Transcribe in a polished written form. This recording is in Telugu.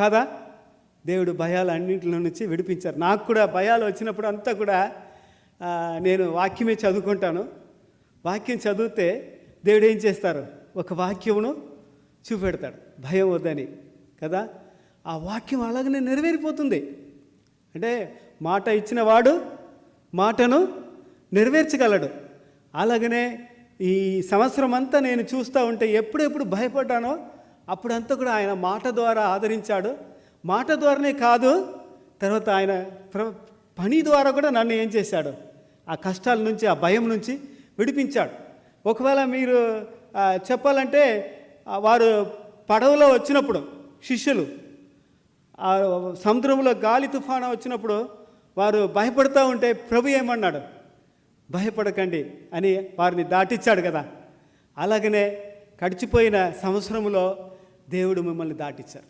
కాదా? దేవుడు భయాలు అన్నింటిలో నుంచి విడిపించారు. నాకు కూడా భయాలు వచ్చినప్పుడు అంతా కూడా నేను వాక్యమే చదువుకుంటాను. వాక్యం చదివితే దేవుడు ఏం చేస్తారు? ఒక వాక్యమును చూపెడతాడు, భయం వద్దని కదా. ఆ వాక్యం అలాగనే నెరవేరిపోతుంది. అంటే మాట ఇచ్చిన వాడు మాటను నెరవేర్చగలడు. అలాగనే ఈ సంవత్సరం అంతా నేను చూస్తూ ఉంటే ఎప్పుడెప్పుడు భయపడ్డానో అప్పుడంతా కూడా ఆయన మాట ద్వారా ఆదరించాడు. మాట ద్వారానే కాదు, తర్వాత ఆయన పని ద్వారా కూడా నన్ను ఏం చేశాడు? ఆ కష్టాల నుంచి, ఆ భయం నుంచి విడిపించాడు. ఒకవేళ మీరు చెప్పాలంటే వారు పడవలో వచ్చినప్పుడు శిష్యులు ఆ సముద్రంలో గాలి తుఫాను వచ్చినప్పుడు వారు భయపడుతూ ఉంటే ప్రభు ఏమన్నాడు? భయపడకండి అని వారిని దాటిచ్చాడు కదా. అలాగనే గడిచిపోయిన సంవత్సరంలో దేవుడు మిమ్మల్ని దాటిచ్చారు.